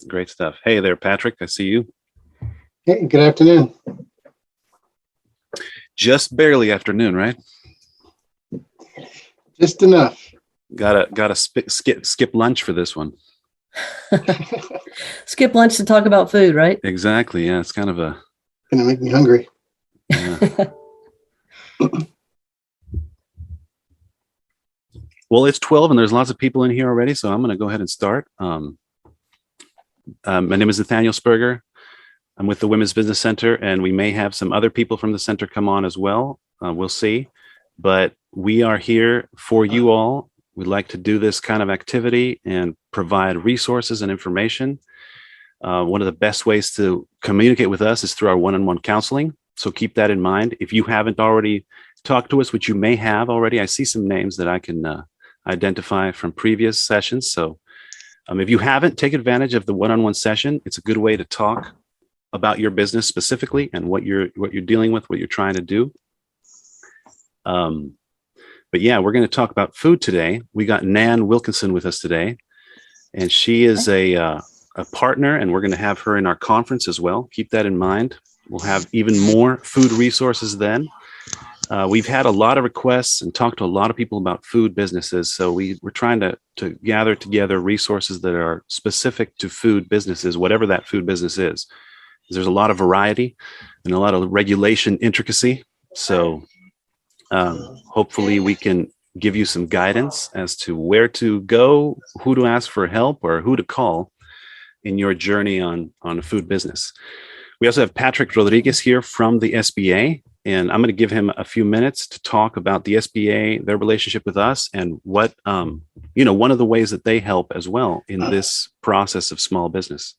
Great stuff. Hey there, Patrick. I see you. Hey, good afternoon. Just barely afternoon, right? Just enough. Gotta skip lunch for this one. Skip lunch to talk about food, right? Exactly. Yeah, it's kind of a Gonna make me hungry. Yeah. Well, it's 12 and there's lots of people in here already, so I'm going to go ahead and start. My name is Nathaniel Sperger. I'm with the Women's Business Center, and we may have some other people from the center come on as well. We'll see. But we are here for you all. We'd like to do this kind of activity and provide resources and information. One of the best ways to communicate with us is through our one-on-one counseling. So keep that in mind. If you haven't already talked to us, which you may have already, I see some names that I can identify from previous sessions. So if you haven't, take advantage of the one-on-one session. It's a good way to talk about your business specifically and what you're dealing with, what you're trying to do. But yeah, we're going to talk about food today. We got Nan Wilkinson with us today, and she is a partner, and we're going to have her in our conference as well. Keep that in mind. We'll have even more food resources then. We've had a lot of requests and talked to a lot of people about food businesses. So we're trying to gather together resources that are specific to food businesses, whatever that food business is. There's a lot of variety and a lot of regulation intricacy. So hopefully we can give you some guidance as to where to go, who to ask for help, or who to call in your journey on a food business. We also have Patrick Rodriguez here from the SBA, and I'm going to give him a few minutes to talk about the SBA, their relationship with us, and what, one of the ways that they help as well in this process of small business.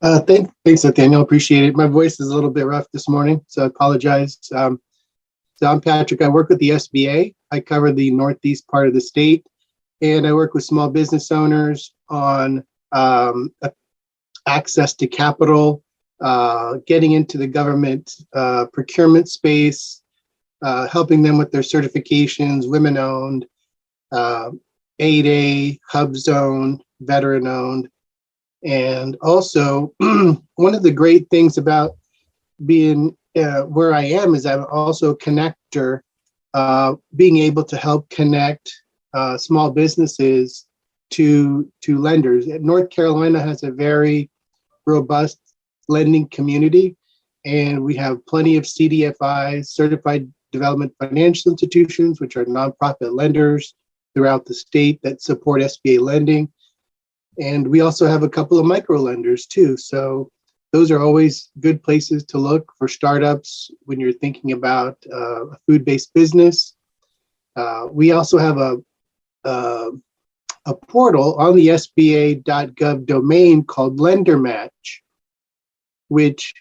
Thanks, Nathaniel. Appreciate it. My voice is a little bit rough this morning, so I apologize. So I'm Patrick. I work with the SBA. I cover the northeast part of the state, and I work with small business owners on access to capital, getting into the government procurement space, helping them with their certifications, women-owned, 8A, Hub Zone, veteran-owned. And also, one of the great things about being where I am is I'm also a connector, being able to help connect small businesses to lenders. North Carolina has a very robust lending community, and we have plenty of CDFIs, Certified Development Financial Institutions, which are nonprofit lenders throughout the state that support SBA lending. And we also have a couple of micro lenders too. So those are always good places to look for startups when you're thinking about a food-based business. We also have a portal on the SBA.gov domain called Lender Match, which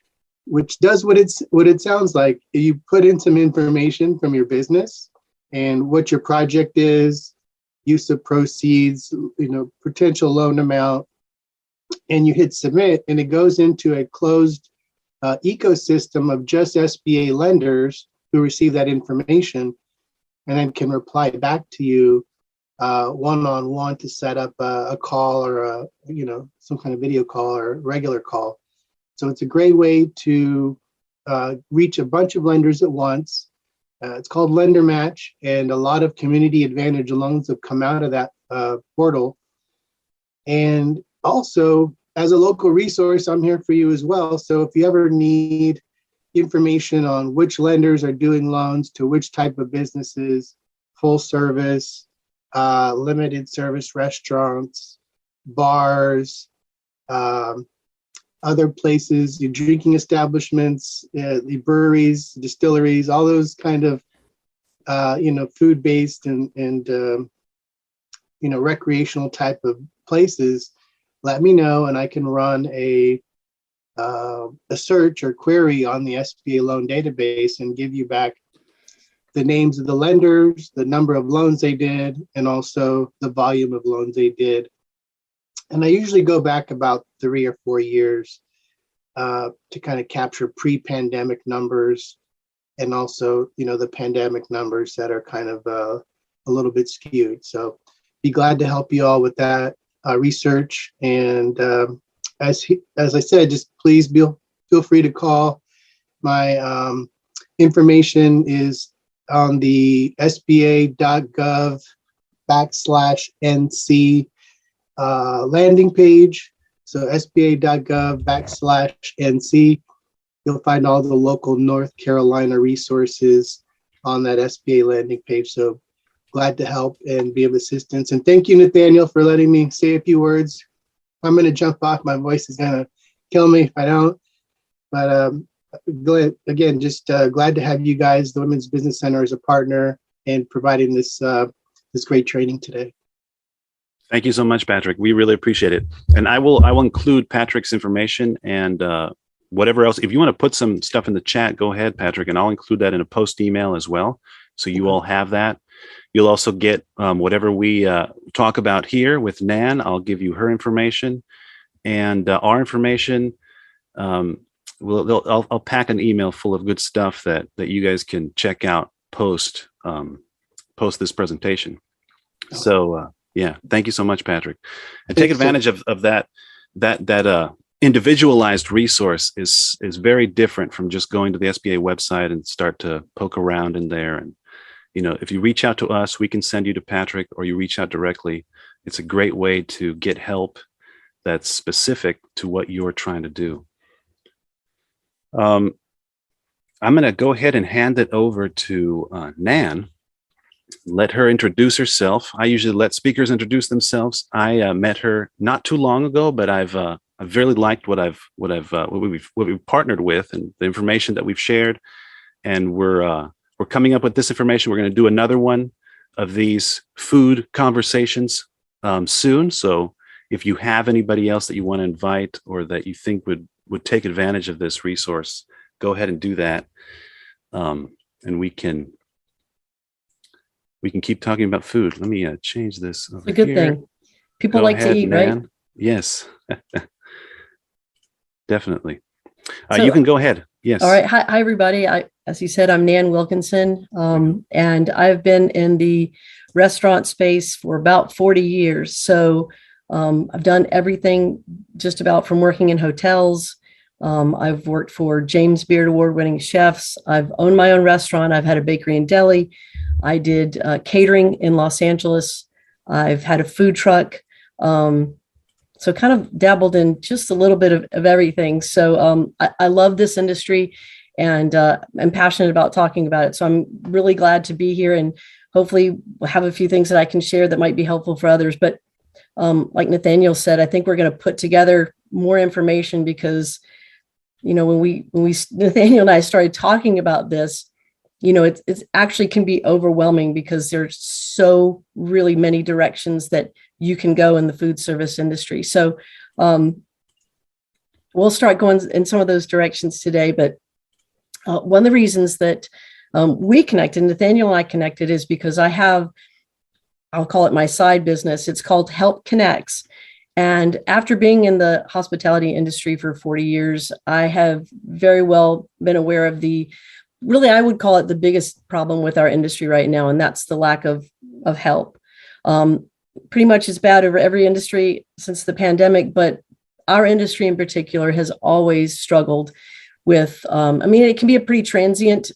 does what it sounds like. You put in some information from your business and what your project is, use of proceeds, potential loan amount, and you hit submit, and it goes into a closed ecosystem of just SBA lenders who receive that information and then can reply back to you one-on-one to set up a call or some kind of video call or regular call. So it's a great way to reach a bunch of lenders at once. It's called Lender Match, and a lot of community advantage loans have come out of that portal. And also, as a local resource, I'm here for you as well. So if you ever need information on which lenders are doing loans to which type of businesses, full service, limited service restaurants, bars, other places, your drinking establishments, the breweries, distilleries, all those kind of, food-based and recreational type of places, let me know, and I can run a search or query on the SBA loan database and give you back the names of the lenders, the number of loans they did, and also the volume of loans they did. And I usually go back about 3 or 4 years to kind of capture pre-pandemic numbers, and also, the pandemic numbers that are kind of a little bit skewed. So be glad to help you all with that. research. And as I said, just please feel free to call. My information is on the sba.gov/NC landing page. So sba.gov/NC. You'll find all the local North Carolina resources on that SBA landing page. So glad to help and be of assistance. And thank you, Nathaniel, for letting me say a few words. I'm going to jump off. My voice is going to kill me if I don't. But again, just glad to have you guys, the Women's Business Center, as a partner and providing this great training today. Thank you so much, Patrick. We really appreciate it. And I will include Patrick's information and whatever else. If you want to put some stuff in the chat, go ahead, Patrick, and I'll include that in a post email as well. So you all have that. You'll also get whatever we talk about here with Nan. I'll give you her information and our information. I'll pack an email full of good stuff that you guys can check out post this presentation. So yeah, thank you so much, Patrick. And take advantage of that individualized resource is very different from just going to the SBA website and start to poke around in there. And if you reach out to us, we can send you to Patrick, or you reach out directly. It's a great way to get help that's specific to what you're trying to do. I'm going to go ahead and hand it over to Nan. Let her introduce herself. I usually let speakers introduce themselves. I met her not too long ago, but I've really liked what we've partnered with and the information that we've shared. And we're coming up with this information. We're going to do another one of these food conversations soon. So if you have anybody else that you want to invite or that you think would take advantage of this resource, go ahead and do that. And we can keep talking about food. Let me change this over It's a good here. thing. People Go like ahead, to eat, Nan. right? Yes, definitely. So- you can go ahead. Yes. All right. Hi, everybody. As you said, I'm Nan Wilkinson, and I've been in the restaurant space for about 40 years. So I've done everything just about from working in hotels. I've worked for James Beard Award-winning chefs. I've owned my own restaurant. I've had a bakery and deli. I did catering in Los Angeles. I've had a food truck. So kind of dabbled in just a little bit of everything. So I love this industry and I'm passionate about talking about it. So I'm really glad to be here and hopefully have a few things that I can share that might be helpful for others. But like Nathaniel said, I think we're going to put together more information because, when Nathaniel and I started talking about this, it actually can be overwhelming because there's so really many directions that you can go in the food service industry. So we'll start going in some of those directions today. But one of the reasons that we connected, Nathaniel and I connected, is because I'll call it my side business. It's called helpKNX. And after being in the hospitality industry for 40 years, I have very well been aware of I would call it the biggest problem with our industry right now, and that's the lack of help. Pretty much it's bad over every industry since the pandemic, but our industry in particular has always struggled with, it can be a pretty transient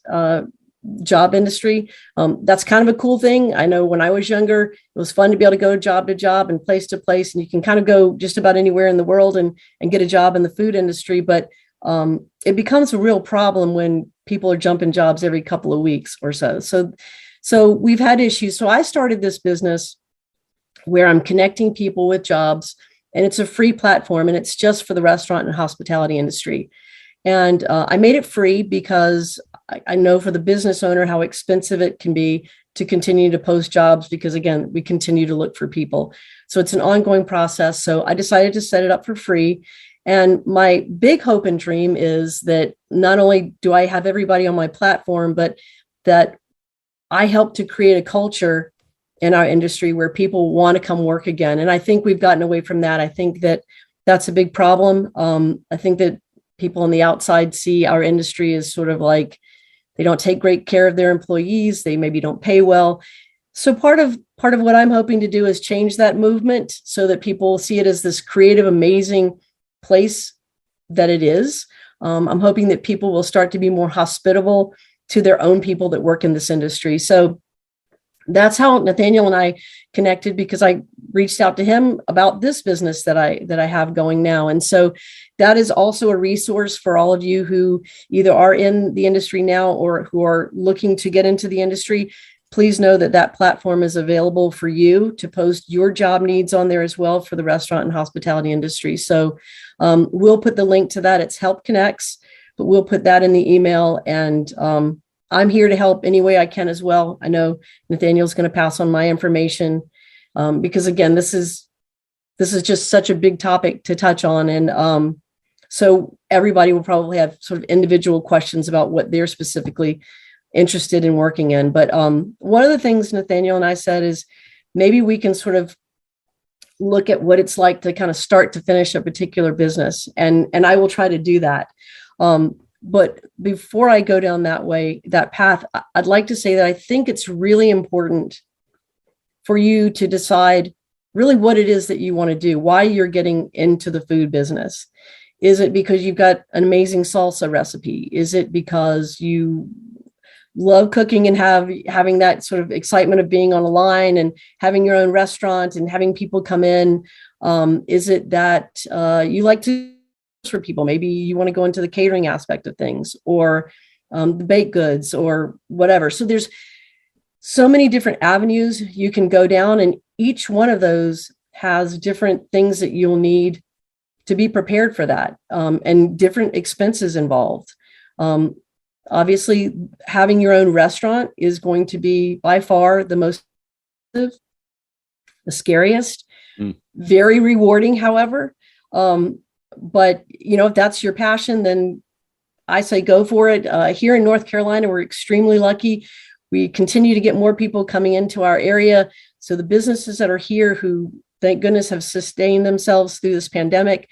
job industry. That's kind of a cool thing. I know when I was younger, it was fun to be able to go job to job and place to place, and you can kind of go just about anywhere in the world and get a job in the food industry. But it becomes a real problem when people are jumping jobs every couple of weeks or so. So we've had issues. So I started this business where I'm connecting people with jobs, and it's a free platform, and it's just for the restaurant and hospitality industry. And I made it free because I know for the business owner how expensive it can be to continue to post jobs because, again, we continue to look for people. So it's an ongoing process. So I decided to set it up for free. And my big hope and dream is that not only do I have everybody on my platform, but that I help to create a culture in our industry where people want to come work again. And I think we've gotten away from that. I think that that's a big problem. I think that people on the outside see our industry as sort of like they don't take great care of their employees. They maybe don't pay well. So part of what I'm hoping to do is change that movement so that people see it as this creative, amazing place that it is. I'm hoping that people will start to be more hospitable to their own people that work in this industry. So that's how Nathaniel and I connected, because I reached out to him about this business that I have going now. And so that is also a resource for all of you who either are in the industry now or who are looking to get into the industry. Please know that that platform is available for you to post your job needs on there as well for the restaurant and hospitality industry. So we'll put the link to that. It's helpKNX, but we'll put that in the email. And I'm here to help any way I can as well. I know Nathaniel's going to pass on my information because, again, this is just such a big topic to touch on. And so everybody will probably have sort of individual questions about what they're specifically interested in working in. But one of the things Nathaniel and I said is maybe we can sort of look at what it's like to kind of start to finish a particular business. And I will try to do that. But before I go down that path, I'd like to say that I think it's really important for you to decide really what it is that you want to do, why you're getting into the food business. Is it because you've got an amazing salsa recipe? Is it because you love cooking and having that sort of excitement of being on a line and having your own restaurant and having people come in? Is it that you like to for people? Maybe you want to go into the catering aspect of things, or the baked goods, or whatever. So there's so many different avenues you can go down, and each one of those has different things that you'll need to be prepared for that, and different expenses involved. Obviously, having your own restaurant is going to be by far the most expensive, the scariest, very rewarding, however. But, if that's your passion, then I say go for it. Here in North Carolina, we're extremely lucky. We continue to get more people coming into our area. So the businesses that are here who, thank goodness, have sustained themselves through this pandemic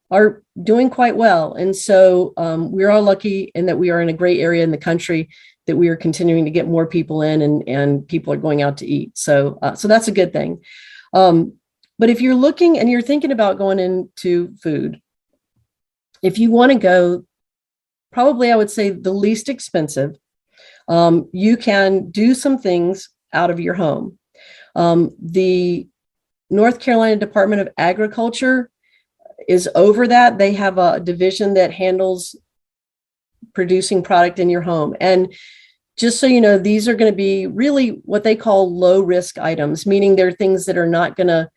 are doing quite well. And so we're all lucky in that we are in a great area in the country that we are continuing to get more people in, and people are going out to eat. So that's a good thing. But if you're looking and you're thinking about going into food, if you want to go, probably I would say the least expensive, you can do some things out of your home. The North Carolina Department of Agriculture is over that. They have a division that handles producing product in your home. And just so you know, these are going to be really what they call low risk items, meaning they're things that are not going to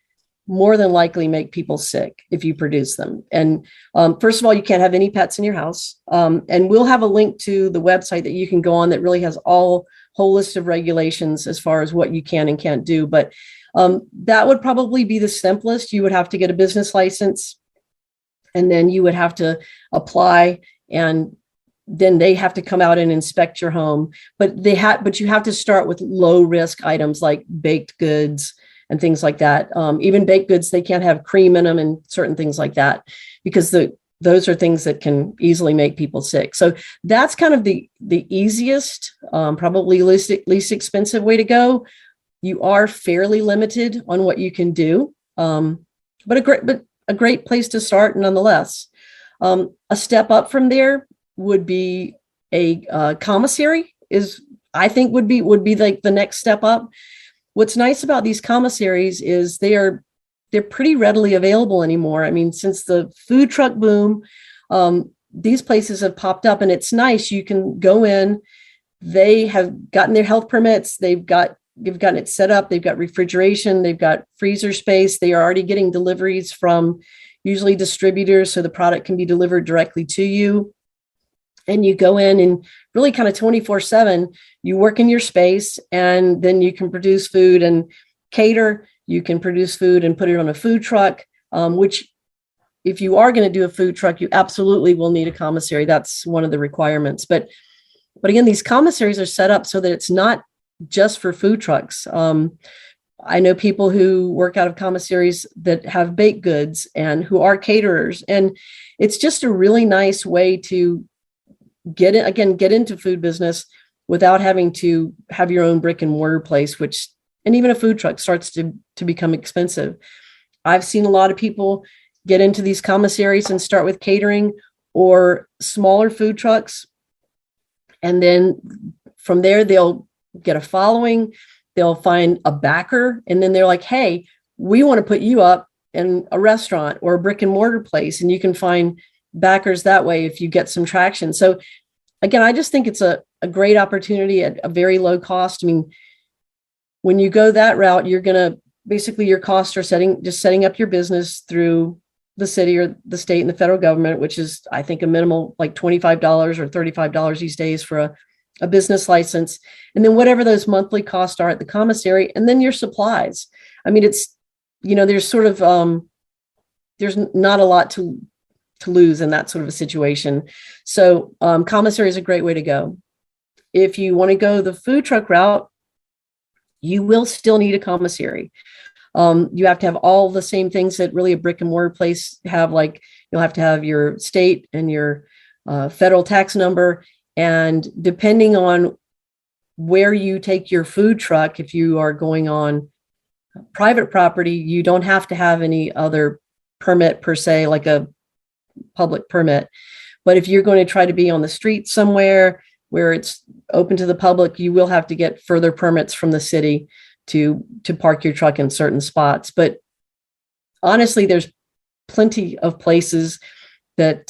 more than likely make people sick if you produce them. And first of all, you can't have any pets in your house. And we'll have a link to the website that you can go on that really has whole list of regulations as far as what you can and can't do. But that would probably be the simplest. You would have to get a business license, and then you would have to apply, and then they have to come out and inspect your home. But you have to start with low risk items like baked goods and things like that. Even baked goods, they can't have cream in them and certain things like that, because those are things that can easily make people sick. So that's kind of the easiest, probably least expensive way to go. You are fairly limited on what you can do, but a great place to start nonetheless. A step up from there would be a commissary. I think would be like the next step up. What's nice about these commissaries is they're pretty readily available anymore. I mean, since the food truck boom, these places have popped up, and it's nice. You can go in. They have gotten their health permits. They've gotten it set up. They've got refrigeration. They've got freezer space. They are already getting deliveries from usually distributors, so the product can be delivered directly to you. And you go in and really kind of 24/7, you work in your space, and then you can produce food and cater. You can produce food and put it on a food truck, which if you are going to do a food truck, you absolutely will need a commissary. That's one of the requirements. But again, these commissaries are set up so that it's not just for food trucks. I know people who work out of commissaries that have baked goods and who are caterers. And it's just a really nice way to get into food business without having to have your own brick and mortar place, which and even a food truck starts to become expensive. I've seen a lot of people get into these commissaries and start with catering or smaller food trucks. And then from there, they'll get a following, they'll find a backer, and then they're like, hey, we want to put you up in a restaurant or a brick and mortar place. And you can find backers that way if you get some traction. So again, I just think it's a great opportunity at a very low cost. I mean, when you go that route, you're going to basically your costs are setting up your business through the city or the state and the federal government, which is, I think, a minimal like $25 or $35 these days for a business license. And then whatever those monthly costs are at the commissary, and then your supplies. I mean, it's, there's sort of, there's not a lot to lose in that sort of a situation. So commissary is a great way to go. If you want to go the food truck route, you will still need a commissary. You have to have all the same things that really a brick and mortar place have, like you'll have to have your state and your federal tax number. And depending on where you take your food truck, if you are going on private property, you don't have to have any other permit per se, like a public permit. But if you're going to try to be on the street somewhere where it's open to the public, you will have to get further permits from the city to park your truck in certain spots. But honestly, there's plenty of places that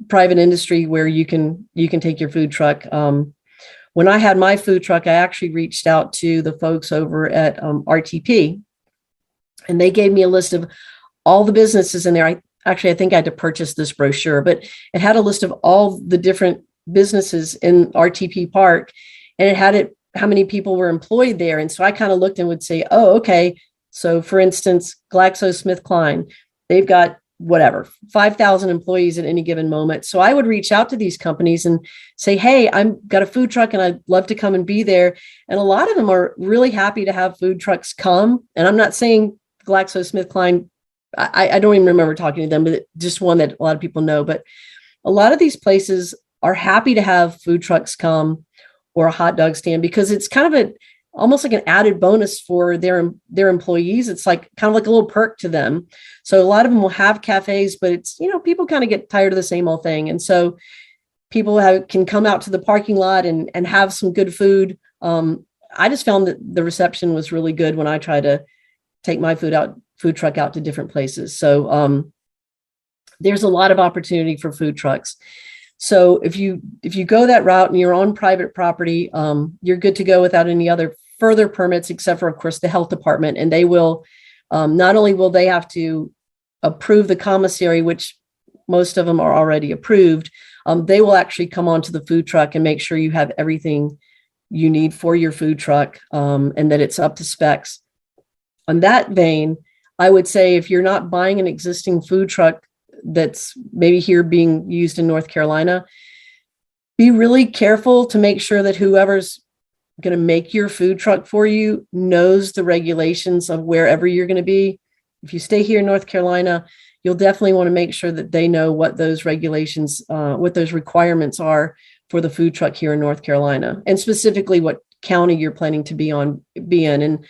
private industry where you can take your food truck. When I had my food truck, I actually reached out to the folks over at RTP, and they gave me a list of all the businesses in there. I think I had to purchase this brochure, but it had a list of all the different businesses in RTP Park, and it had how many people were employed there. And so I kind of looked and would say, oh, okay. So for instance, GlaxoSmithKline, they've got 5,000 employees at any given moment. So I would reach out to these companies and say, hey, I've got a food truck and I'd love to come and be there. And a lot of them are really happy to have food trucks come. And I'm not saying GlaxoSmithKline, I don't even remember talking to them, but just one that a lot of people know. But a lot of these places are happy to have food trucks come or a hot dog stand, because it's kind of almost like an added bonus for their employees. It's like kind of like a little perk to them. So a lot of them will have cafes, but it's, people kind of get tired of the same old thing. And so people can come out to the parking lot and have some good food. I just found that the reception was really good when I tried to take my food truck out to different places. So there's a lot of opportunity for food trucks. So if you go that route and you're on private property, you're good to go without any other further permits, except for, of course, the health department. And they will, not only will they have to approve the commissary, which most of them are already approved, they will actually come onto the food truck and make sure you have everything you need for your food truck, and that it's up to specs. On that vein, I would say if you're not buying an existing food truck that's maybe here being used in North Carolina, be really careful to make sure that whoever's going to make your food truck for you knows the regulations of wherever you're going to be. If you stay here in North Carolina, you'll definitely want to make sure that they know what those regulations, what those requirements are for the food truck here in North Carolina, and specifically what county you're planning to be in. And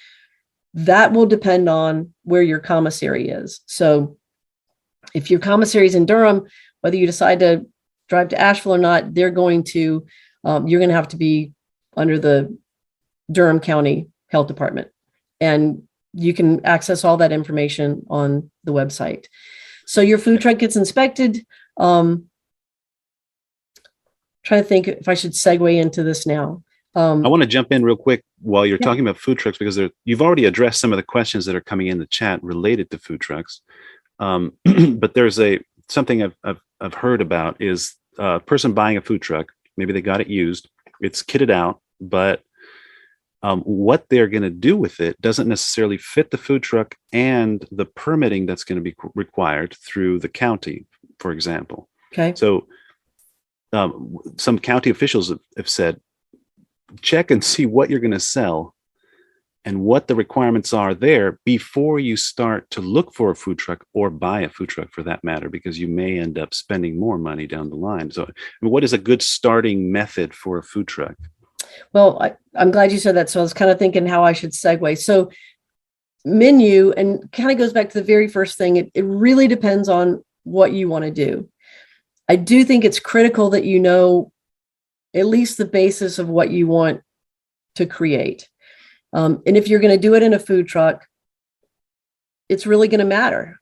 that will depend on where your commissary is. So if your commissary is in Durham, whether you decide to drive to Asheville or not, you're going to have to be under the Durham County Health Department. And you can access all that information on the website. So your food truck gets inspected. Trying to think if I should segue into this now. I want to jump in real quick while you're talking about food trucks, because you've already addressed some of the questions that are coming in the chat related to food trucks. But there's something I've heard about is a person buying a food truck. Maybe they got it used. It's kitted out, but what they're going to do with it doesn't necessarily fit the food truck and the permitting that's going to be required through the county, for example. Okay. So some county officials have said, check and see what you're going to sell and what the requirements are there before you start to look for a food truck or buy a food truck, for that matter, because you may end up spending more money down the line. So what is a good starting method for a food truck? Well, I'm glad you said that. So I was kind of thinking how I should segue. So menu, and kind of goes back to the very first thing. It really depends on what you want to do. I do think it's critical that you know at least the basis of what you want to create. And if you're going to do it in a food truck, it's really going to matter.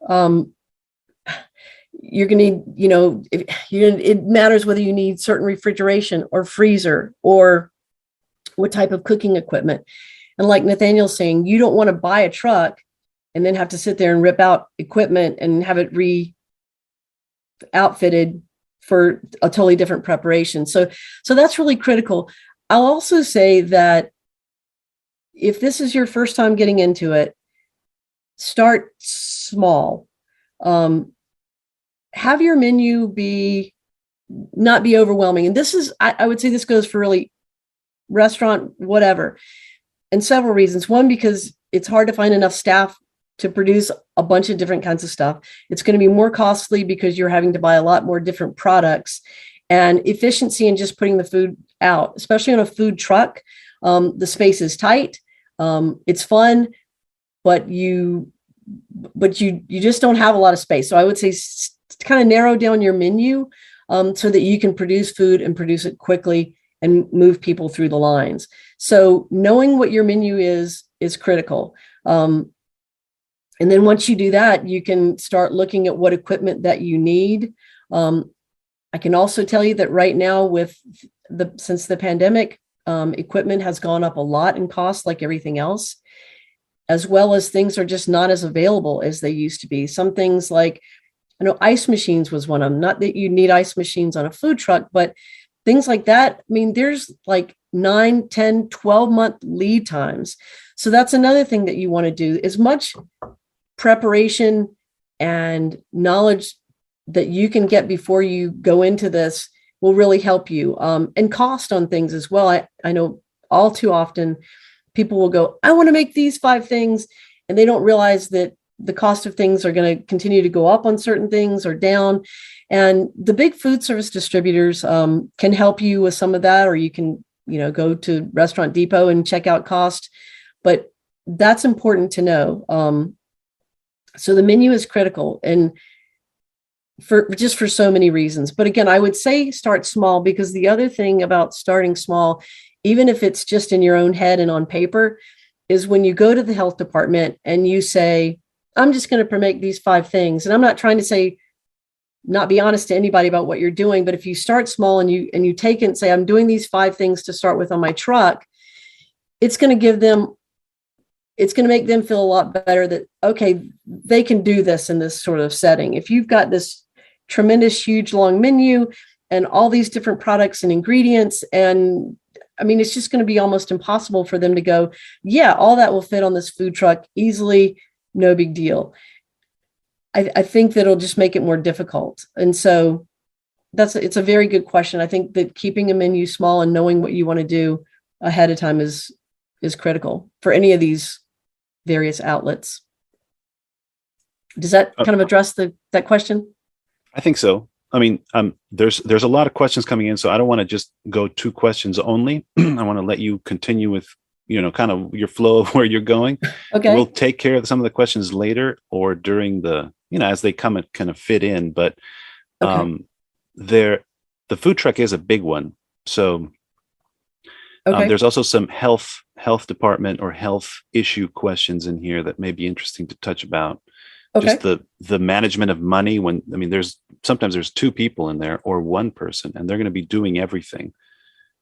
You're going to need, it matters whether you need certain refrigeration or freezer or what type of cooking equipment. And like Nathaniel's saying, you don't want to buy a truck and then have to sit there and rip out equipment and have it outfitted for a totally different preparation. So that's really critical. I'll also say that if this is your first time getting into it, start small. Have your menu not be overwhelming. And this is, I would say this goes for really restaurant, whatever, and several reasons. One, because it's hard to find enough staff to produce a bunch of different kinds of stuff. It's going to be more costly because you're having to buy a lot more different products, and efficiency in just putting the food out, especially on a food truck. The space is tight. It's fun, but you just don't have a lot of space. So I would say kind of narrow down your menu so that you can produce food and produce it quickly and move people through the lines. So knowing what your menu is critical. And then once you do that, you can start looking at what equipment that you need. I can also tell you that right now since the pandemic, equipment has gone up a lot in cost, like everything else, as well as things are just not as available as they used to be. Some things like, I know ice machines was one of them. Not that you need ice machines on a food truck, but things like that. I mean, there's like 9, 10, 12-month lead times. So that's another thing that you want to do. As much preparation and knowledge that you can get before you go into this will really help you. And cost on things as well. I know all too often people will go, I want to make these 5 things. And they don't realize that the cost of things are going to continue to go up on certain things or down. And the big food service distributors can help you with some of that, or you can, go to Restaurant Depot and check out cost. But that's important to know. So the menu is critical, and for so many reasons. But again, I would say start small, because the other thing about starting small, even if it's just in your own head and on paper, is when you go to the health department and you say, I'm just going to make these 5 things. And I'm not trying to say not be honest to anybody about what you're doing, but if you start small and you take it and say, I'm doing these 5 things to start with on my truck, it's going to make them feel a lot better that, okay, they can do this in this sort of setting. If you've got this tremendous, huge, long menu and all these different products and ingredients, and I mean, it's just going to be almost impossible for them to go, yeah, all that will fit on this food truck easily. No big deal. I think that it'll just make it more difficult. And so it's a very good question. I think that keeping a menu small and knowing what you want to do ahead of time is critical for any of these various outlets. Does that kind of address that question? I think so. I mean, there's a lot of questions coming in, so I don't want to just go 2 questions only. I want to let you continue with, kind of your flow of where you're going. Okay. We'll take care of some of the questions later or during the, as they come and kind of fit in. But Okay. The food truck is a big one. So Okay. there's also some health department or health issue questions in here that may be interesting to touch about. Okay. Just the management of money sometimes there's 2 people in there or 1 person, and they're going to be doing everything.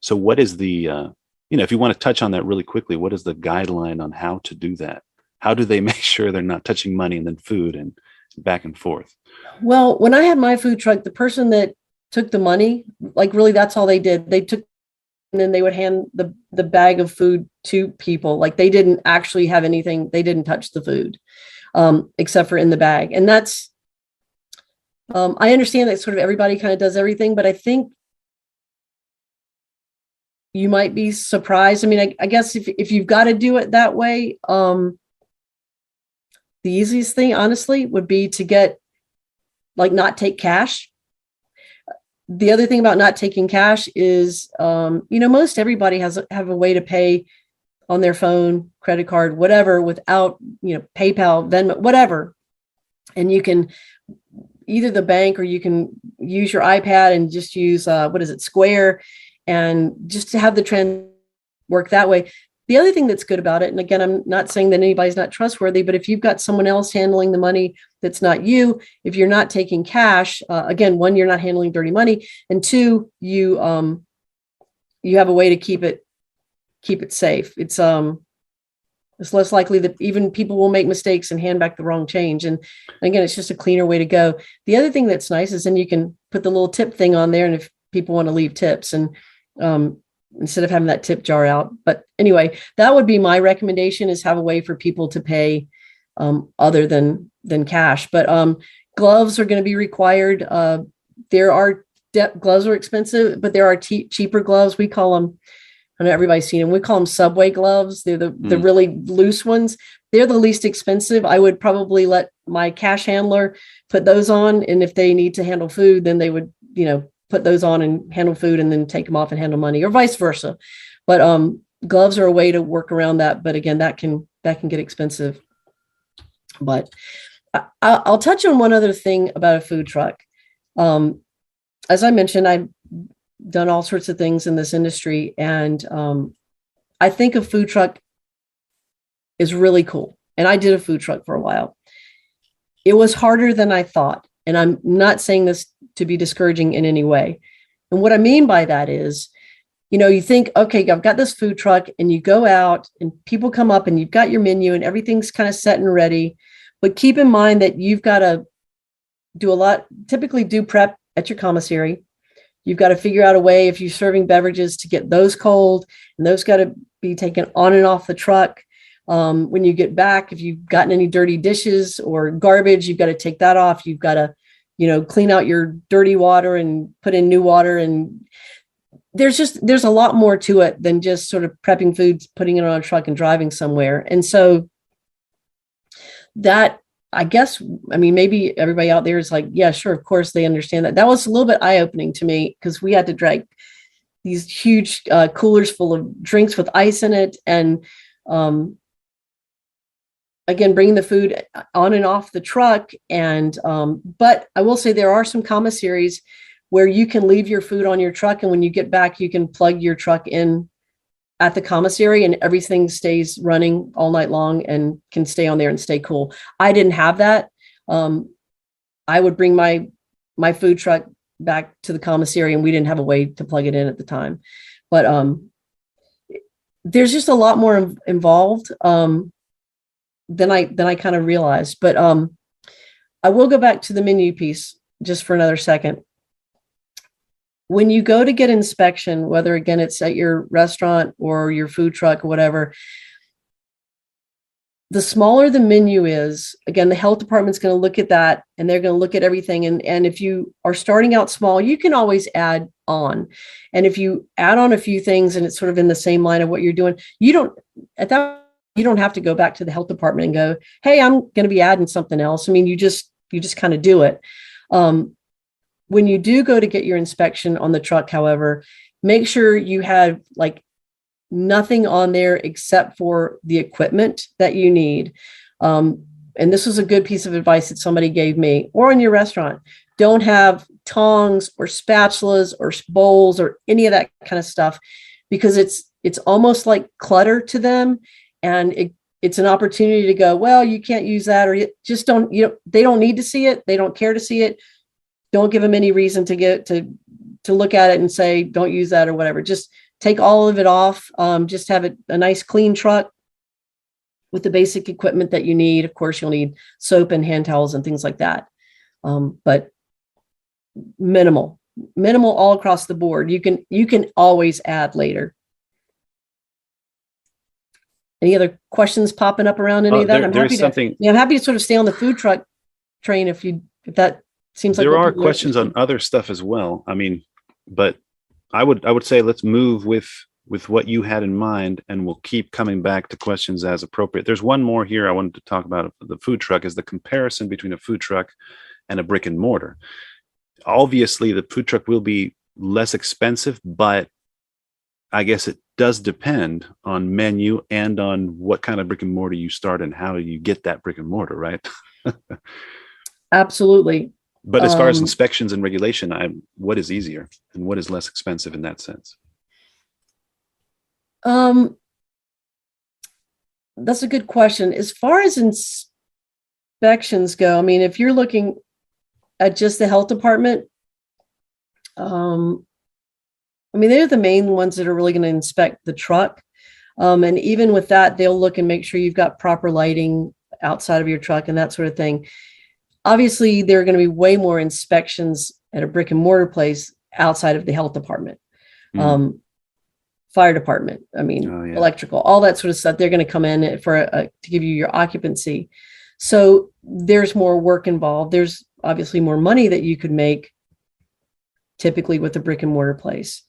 So what is the, if you want to touch on that really quickly, what is the guideline on how to do that? How do they make sure they're not touching money and then food and back and forth? Well, when I had my food truck, the person that took the money, like really that's all they did. They took, and then they would hand the bag of food to people. Like they didn't actually have anything. They didn't touch the food except for in the bag. And that's, I understand that sort of everybody kind of does everything, but I think you might be surprised. I mean, I guess if you've got to do it that way, the easiest thing, honestly, would be to not take cash. the other thing about not taking cash is, most everybody have a way to pay on their phone, credit card, whatever, without, PayPal, Venmo, whatever. And you can either the bank or you can use your iPad and just use, Square, and just to have the trend work that way. The other thing that's good about it, and again, I'm not saying that anybody's not trustworthy, but if you've got someone else handling the money that's not you, if you're not taking cash, again, one, you're not handling dirty money, and two, you have a way to keep it safe. It's less likely that even people will make mistakes and hand back the wrong change. And again, it's just a cleaner way to go. The other thing that's nice is then you can put the little tip thing on there, and if people want to leave tips, and instead of having that tip jar out. But anyway, that would be my recommendation, is have a way for people to pay other than cash. But gloves are going to be required. Gloves are expensive, but there are cheaper gloves. We call them, I know everybody's seen them. We call them Subway gloves. They're the really loose ones. They're the least expensive. I would probably let my cash handler put those on. And if they need to handle food, then they would, put those on and handle food, and then take them off and handle money, or vice versa. But gloves are a way to work around that. But again, that can get expensive. But I'll touch on one other thing about a food truck. As I mentioned, I've done all sorts of things in this industry, and I think a food truck is really cool. And I did a food truck for a while. It was harder than I thought. And I'm not saying this to be discouraging in any way. And what I mean by that is, you think, okay, I've got this food truck, and you go out and people come up and you've got your menu and everything's kind of set and ready. But keep in mind that you've got to typically do prep at your commissary. You've got to figure out a way, if you're serving beverages, to get those cold, and those got to be taken on and off the truck. When you get back, if you've gotten any dirty dishes or garbage, you've got to take that off. You've got to, clean out your dirty water and put in new water. And there's a lot more to it than just sort of prepping foods, putting it on a truck and driving somewhere. And so that, I guess, maybe everybody out there is like, yeah, sure, of course they understand that. That was a little bit eye-opening to me, because we had to drag these huge coolers full of drinks with ice in it. And again, bringing the food on and off the truck. And but I will say there are some commissaries where you can leave your food on your truck, and when you get back, you can plug your truck in at the commissary, and everything stays running all night long and can stay on there and stay cool. I didn't have that. I would bring my food truck back to the commissary, and we didn't have a way to plug it in at the time. But there's just a lot more involved than I kind of realized. But I will go back to the menu piece just for another second. When you go to get inspection, whether again it's at your restaurant or your food truck or whatever, the smaller the menu is, again, the health department's going to look at that, and they're going to look at everything. And if you are starting out small, you can always add on. And if you add on a few things and it's sort of in the same line of what you're doing, you don't have to go back to the health department and go, hey, I'm going to be adding something else. You just kind of do it. When you do go to get your inspection on the truck, however, make sure you have nothing on there except for the equipment that you need. And this was a good piece of advice that somebody gave me. Or in your restaurant, don't have tongs or spatulas or bowls or any of that kind of stuff, because it's almost like clutter to them. And it's an opportunity to go, well, you can't use that, or just don't, they don't need to see it. They don't care to see it. Don't give them any reason to look at it and say, don't use that or whatever. Just take all of it off. Just have a nice clean truck with the basic equipment that you need. Of course, you'll need soap and hand towels and things like that. But minimal all across the board. You can always add later. Any other questions popping up around any of that? I'm happy to sort of stay on the food truck train if that seems like there are questions on other stuff as well. But I would say let's move with what you had in mind, and we'll keep coming back to questions as appropriate. There's one more here I wanted to talk about. The food truck is the comparison between a food truck and a brick and mortar. obviously the food truck will be less expensive, but I guess it does depend on menu and on what kind of brick and mortar you start and how you get that brick and mortar, right? Absolutely. But as far as inspections and regulation, what is easier and what is less expensive in that sense? That's a good question. As far as inspections go, I mean, if you're looking at just the health department, I mean, they're the main ones that are really going to inspect the truck. And even with that, they'll look and make sure you've got proper lighting outside of your truck and that sort of thing. Obviously, there are going to be way more inspections at a brick and mortar place outside of the health department, fire department. I mean, electrical, all that sort of stuff. They're going to come in for to give you your occupancy. So there's more work involved. There's obviously more money that you could make typically with a brick and mortar place.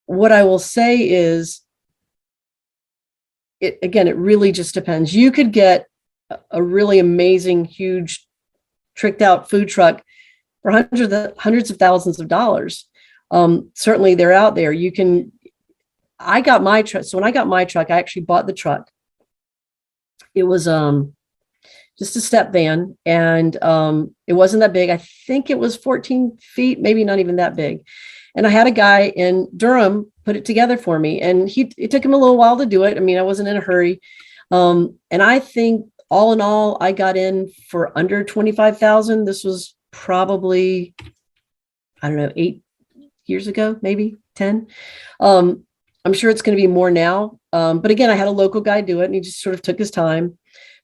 What I will say is, it really just depends. You could get a really amazing, huge, tricked out food truck for hundreds of thousands of dollars. Certainly they're out there. I got my truck. So when I got my truck, I actually bought the truck. It was just a step van, and it wasn't that big. I think it was 14 feet, maybe not even that big. And I had a guy in Durham put it together for me, and it took him a little while to do it. I mean, I wasn't in a hurry. And I think all in all, I got in for under 25,000. This was probably, I don't know, 8 years ago, maybe 10. I'm sure it's going to be more now. But again, I had a local guy do it, and he just sort of took his time.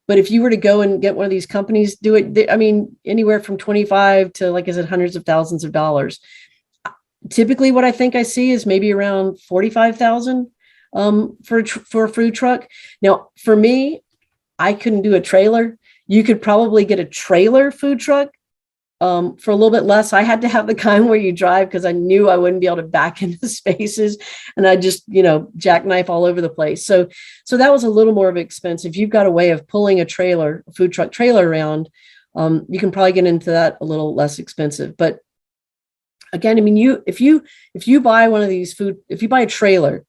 But if you were to go and get one of these companies do it, I mean, anywhere from 25 to, like I said, hundreds of thousands of dollars. Typically, what I think I see is maybe around 45,000 for a food truck. Now, for me, I couldn't do a trailer. You could probably get a trailer food truck for a little bit less. I had to have the kind where you drive because I knew I wouldn't be able to back into spaces, and I just, jackknife all over the place. So that was a little more of expense. If you've got a way of pulling a food truck trailer around, you can probably get into that a little less expensive. But again, I mean, if you buy one of these if you buy a trailer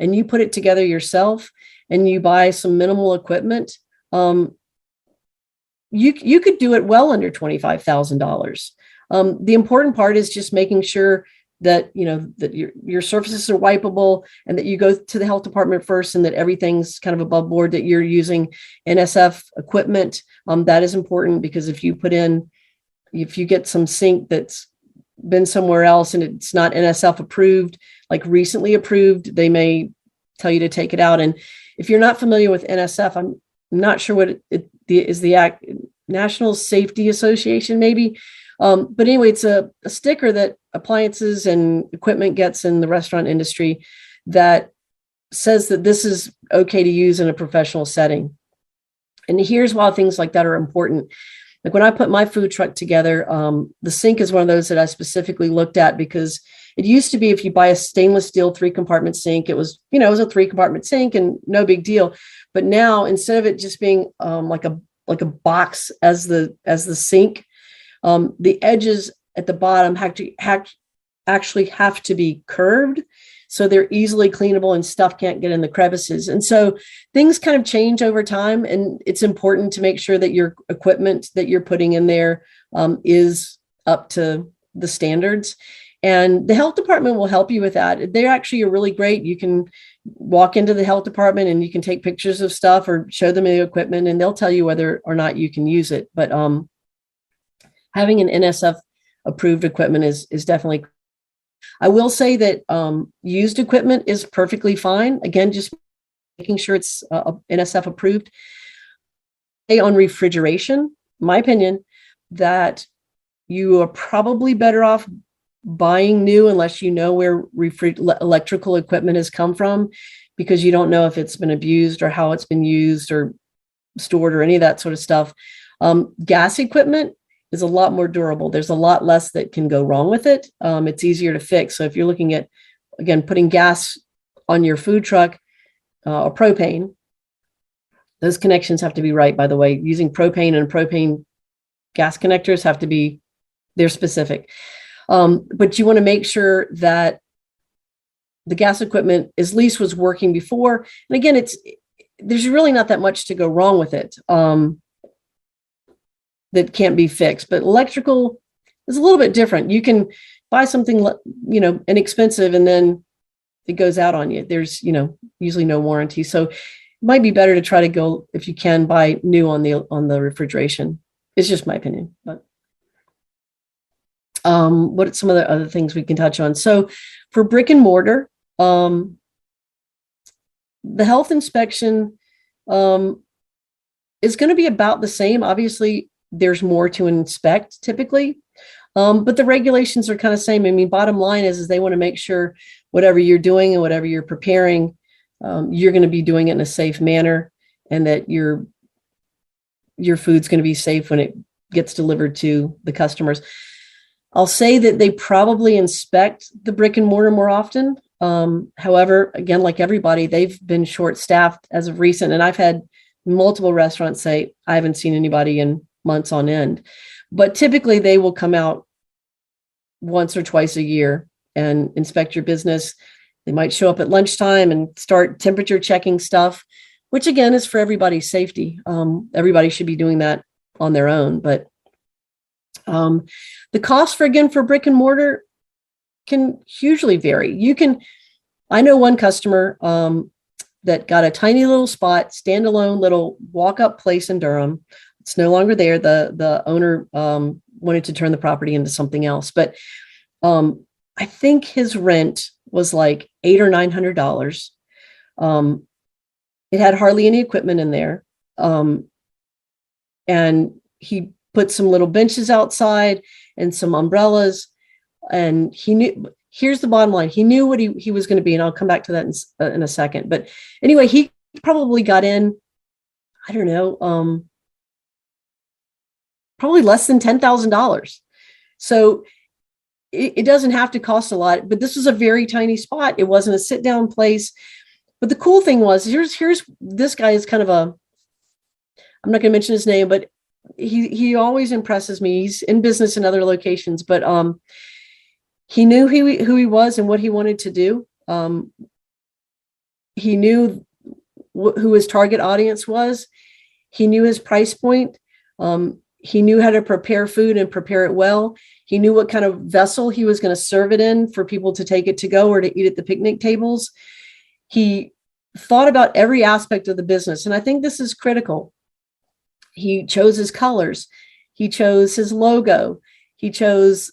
and you put it together yourself and you buy some minimal equipment, you could do it well under $25,000. The important part is just making sure that, that your surfaces are wipeable, and that you go to the health department first, and that everything's kind of above board, that you're using NSF equipment. That is important, because if you get some sink that's been somewhere else and it's not NSF approved, like recently approved, they may tell you to take it out. And if you're not familiar with NSF, I'm not sure what it is, the National Safety Association, maybe. But anyway, it's a sticker that appliances and equipment gets in the restaurant industry that says that this is okay to use in a professional setting. And here's why things like that are important. Like when I put my food truck together, the sink is one of those that I specifically looked at, because it used to be, if you buy a stainless steel 3-compartment sink, it was a 3-compartment sink and no big deal. But now, instead of it just being like a box as the sink, the edges at the bottom actually have to be curved, so they're easily cleanable and stuff can't get in the crevices. And so things kind of change over time, and it's important to make sure that your equipment that you're putting in there is up to the standards. And the health department will help you with that. They actually are really great. You can walk into the health department and you can take pictures of stuff or show them the equipment, and they'll tell you whether or not you can use it. But having an NSF approved equipment is definitely. I will say that used equipment is perfectly fine. Again, just making sure it's NSF approved. On refrigeration, my opinion, that you are probably better off buying new, unless you know where electrical equipment has come from, because you don't know if it's been abused or how it's been used or stored or any of that sort of stuff. Gas equipment is a lot more durable. There's a lot less that can go wrong with it. It's easier to fix. So if you're looking at, again, putting gas on your food truck or propane, those connections have to be right, by the way. Using propane and propane gas connectors have to be They're specific. But you want to make sure that the gas equipment at least was working before. And again, there's really not that much to go wrong with it that can't be fixed. But electrical is a little bit different. You can buy something, inexpensive, and then it goes out on you. There's, usually no warranty. So it might be better to try to go, if you can, buy new on the refrigeration. It's just my opinion. But what are some of the other things we can touch on? So for brick and mortar, the health inspection is going to be about the same. Obviously, there's more to inspect typically, but the regulations are kind of same. I mean, bottom line is they want to make sure whatever you're doing and whatever you're preparing, you're going to be doing it in a safe manner, and that your food's going to be safe when it gets delivered to the customers. I'll say that they probably inspect the brick and mortar more often. However, again, like everybody, they've been short-staffed as of recent, and I've had multiple restaurants say, I haven't seen anybody in months on end. But typically they will come out once or twice a year and inspect your business. They might show up at lunchtime and start temperature checking stuff, which again is for everybody's safety. Everybody should be doing that on their own. But the cost for brick and mortar can hugely vary. I know one customer that got a tiny little spot, standalone little walk-up place in Durham. It's no longer there. The owner wanted to turn the property into something else, but I think his rent was like $800 or $900. It had hardly any equipment in there, and he put some little benches outside and some umbrellas. And he knew. Here's the bottom line: he knew what he was going to be, and I'll come back to that in a second. But anyway, he probably got in, I don't know, probably less than $10,000. So it doesn't have to cost a lot, but this was a very tiny spot. It wasn't a sit down place. But the cool thing was, here's this guy is kind of I'm not going to mention his name, but he always impresses me. He's in business in other locations, but he knew who he was and what he wanted to do. He knew who his target audience was. He knew his price point. He knew how to prepare food and prepare it well. He knew what kind of vessel he was going to serve it in for people to take it to go or to eat at the picnic tables. He thought about every aspect of the business. And I think this is critical. He chose his colors. He chose his logo. He chose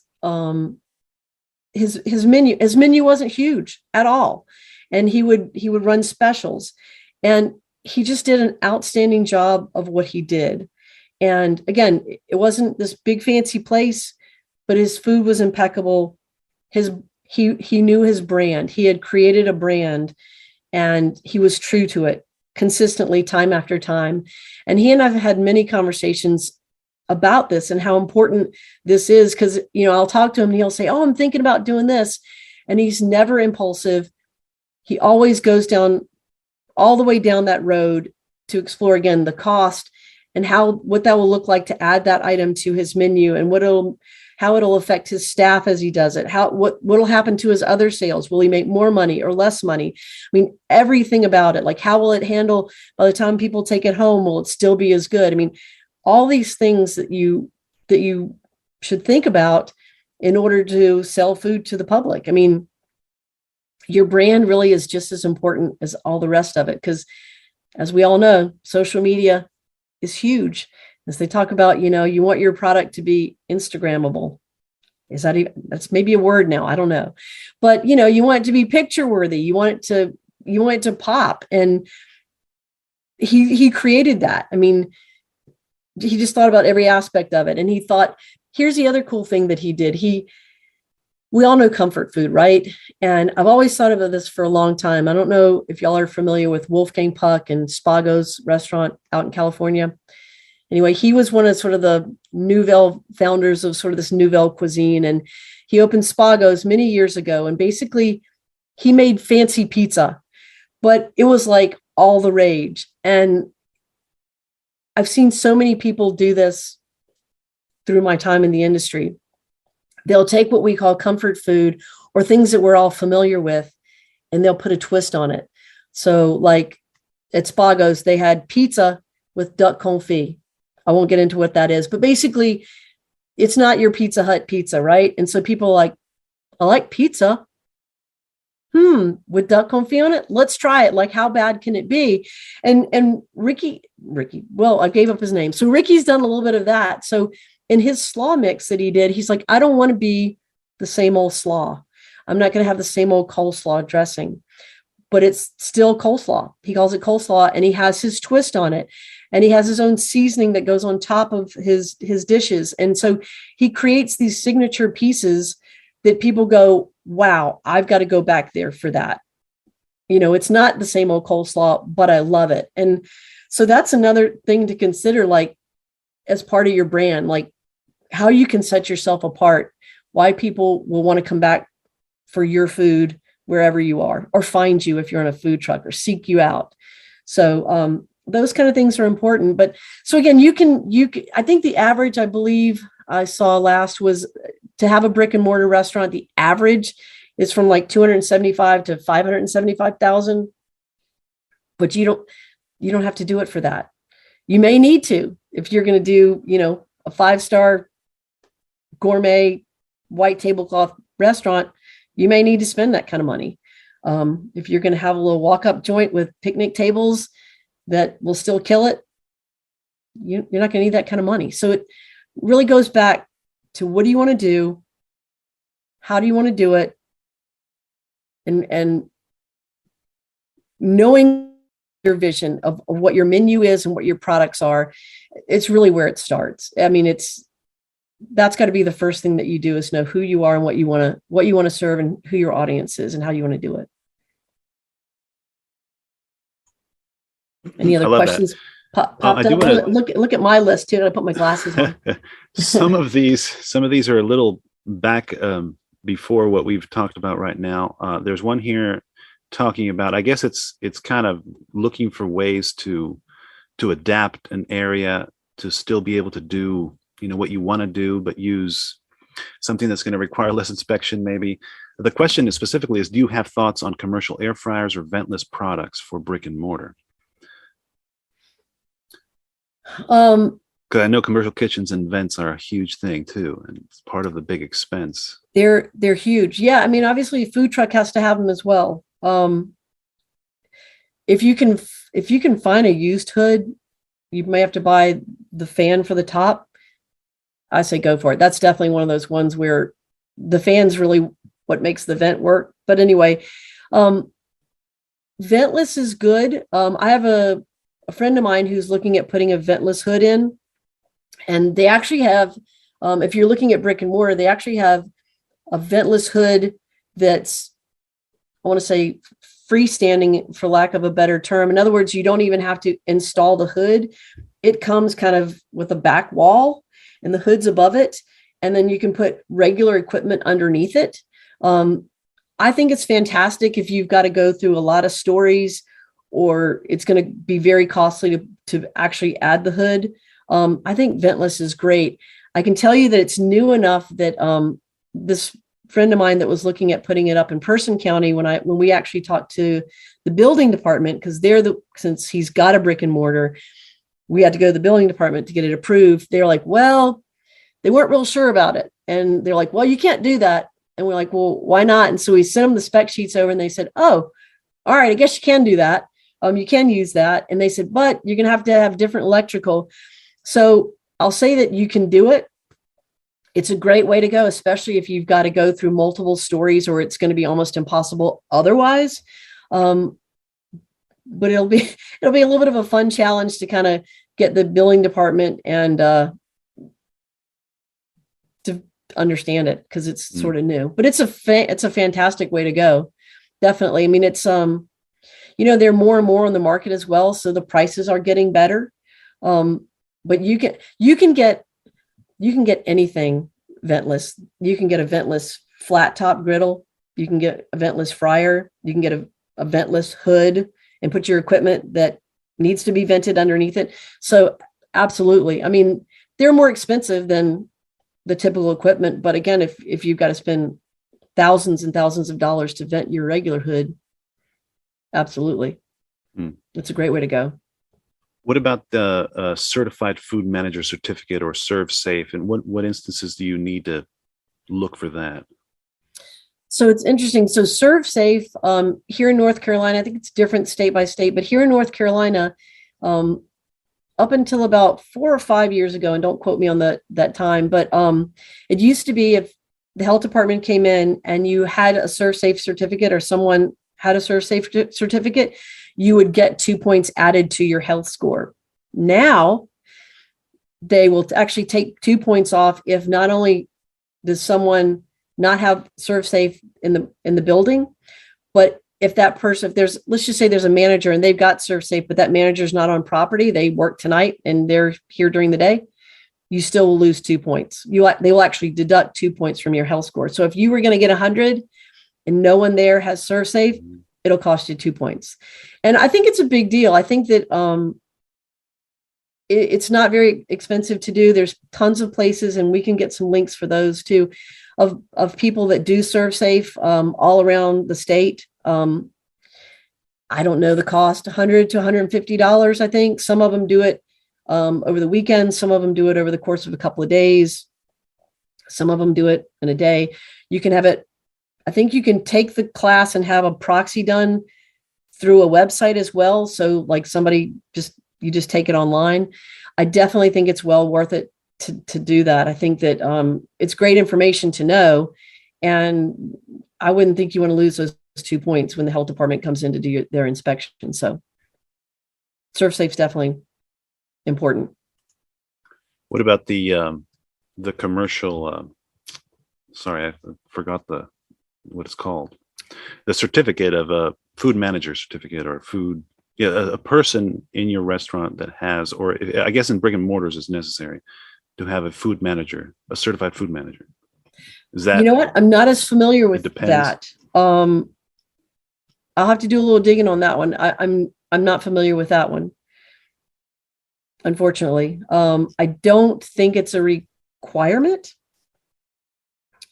his menu. His menu wasn't huge at all. And he would run specials. And he just did an outstanding job of what he did. And again, it wasn't this big fancy place, but his food was impeccable. He knew his brand. He had created a brand, and he was true to it consistently, time after time. And he and I've had many conversations about this and how important this is, because I'll talk to him and he'll say, "Oh, I'm thinking about doing this," and he's never impulsive. He always goes down all the way down that road to explore again the cost and what that will look like to add that item to his menu, and how it'll affect his staff as he does it. What'll happen to his other sales? Will he make more money or less money? I mean, everything about it. Like, how will it handle by the time people take it home? Will it still be as good? I mean, all these things that you should think about in order to sell food to the public. I mean, your brand really is just as important as all the rest of it, because as we all know, social media is huge. As they talk about, you want your product to be Instagrammable. That's maybe a word now, I don't know. But you want it to be picture worthy. You want it to pop. And he created that. I mean, he just thought about every aspect of it. And he thought, here's the other cool thing that he did. We all know comfort food, right? And I've always thought about this for a long time. I don't know if y'all are familiar with Wolfgang Puck and Spago's restaurant out in California. Anyway, he was one of sort of the Nouvelle founders of sort of this Nouvelle cuisine. And he opened Spago's many years ago. And basically he made fancy pizza, but it was like all the rage. And I've seen so many people do this through my time in the industry. they'll take what we call comfort food or things that we're all familiar with, and they'll put a twist on it. So like at Spago's, they had pizza with duck confit. I won't get into what that is, but basically it's not your Pizza Hut pizza, right? And so people are like, I like pizza. With duck confit on it, let's try it. Like, how bad can it be? And Ricky, well, I gave up his name. So Ricky's done a little bit of that. So in his slaw mix that he did, he's like, I don't want to be the same old slaw. I'm not going to have the same old coleslaw dressing, but it's still coleslaw. He calls it coleslaw, and he has his twist on it, and he has his own seasoning that goes on top of his dishes. And so he creates these signature pieces that people go, wow, I've got to go back there for that. You know, it's not the same old coleslaw, but I love it. And so that's another thing to consider, like as part of your brand, like how you can set yourself apart, why people will want to come back for your food wherever you are, or find you if you're on a food truck, or seek you out. So those kind of things are important. But so again, you can, I think the average, I believe I saw last, was to have a brick and mortar restaurant. The average is from like 275 to 575,000, but you don't have to do it for that. You may need to, if you're going to do, you know, a 5-star gourmet white tablecloth restaurant, you may need to spend that kind of money. If you're going to have a little walk-up joint with picnic tables that will still kill it, you're not going to need that kind of money. So it really goes back to, what do you want to do? How do you want to do it? And knowing your vision of what your menu is and what your products are, it's really where it starts. I mean, that's got to be the first thing that you do, is know who you are and what you want to serve, and who your audience is and how you want to do it. Any other questions popped up? Look at my list too. I put my glasses on. some of these are a little back before what we've talked about right now. There's one here talking about, I guess it's kind of looking for ways to adapt an area to still be able to do, you know, what you want to do, but use something that's going to require less inspection maybe. The question is specifically is, do you have thoughts on commercial air fryers or ventless products for brick and mortar? Because I know commercial kitchens and vents are a huge thing too, and it's part of the big expense. They're huge. Yeah, I mean, obviously a food truck has to have them as well. If you can find a used hood, you may have to buy the fan for the top. I say go for it. That's definitely one of those ones where the fan's really what makes the vent work. But anyway, ventless is good. I have a friend of mine who's looking at putting a ventless hood in, and they actually have, if you're looking at brick and mortar, they actually have a ventless hood that's, I want to say, freestanding, for lack of a better term. In other words, you don't even have to install the hood. It comes kind of with a back wall, and the hood's above it, and then you can put regular equipment underneath it. I think it's fantastic if you've got to go through a lot of stories, or it's going to be very costly to actually add the hood. I think ventless is great. I can tell you that it's new enough that this friend of mine that was looking at putting it up in Person County, when we actually talked to the building department, because since he's got a brick and mortar, we had to go to the building department to get it approved. They're like, well, they weren't real sure about it. And they're like, well, you can't do that. And we're like, well, why not? And so we sent them the spec sheets over, and they said, oh, all right, I guess you can do that. You can use that. And they said, but you're going to have different electrical. So I'll say that you can do it. It's a great way to go, especially if you've got to go through multiple stories, or it's going to be almost impossible otherwise. But it'll be a little bit of a fun challenge to kind of get the billing department and to understand it, because it's sort of new. But it's a fantastic way to go. Definitely. I mean, it's there are more and more on the market as well, so the prices are getting better. But you can get anything ventless. You can get a ventless flat top griddle. You can get a ventless fryer. You can get a ventless hood and put your equipment that needs to be vented underneath it. So absolutely. I mean, they're more expensive than the typical equipment. But again, if you've got to spend thousands and thousands of dollars to vent your regular hood, absolutely. It's a great way to go. What about the certified food manager certificate or serve safe? And what instances do you need to look for that? So it's interesting. So serve safe here in North Carolina, I think it's different state by state, but here in North Carolina, up until about 4 or 5 years ago, and don't quote me on that time, but it used to be if the health department came in and you had a serve safe certificate or someone had a serve safe certificate, you would get 2 points added to your health score. Now they will actually take 2 points off if not only does someone not have serve safe in the building, but if that person, let's just say there's a manager and they've got serve safe, but that manager's not on property, they work tonight and they're here during the day, you still will lose 2 points. They will actually deduct 2 points from your health score. So if you were going to get 100 and no one there has serve safe, it'll cost you 2 points. And I think it's a big deal. I think that it's not very expensive to do. There's tons of places, and we can get some links for those too, of people that do serve safe all around the state. I don't know the cost, $100 to $150. I think some of them do it over the weekend. Some of them do it over the course of a couple of days. Some of them do it in a day. You can have it. I think you can take the class and have a proxy done through a website as well. So like you just take it online. I definitely think it's well worth it to do that. I think that it's great information to know. And I wouldn't think you want to lose those 2 points when the health department comes in to do their inspection. So serve safe is definitely important. What about the commercial, sorry, I forgot what it's called. The certificate of a food manager certificate or a person in your restaurant that has, or I guess in brick and mortars is necessary to have a food manager, a certified food manager. Is that, you know what? I'm not as familiar with that. I'll have to do a little digging on that one. I'm not familiar with that one, unfortunately. I don't think it's a requirement.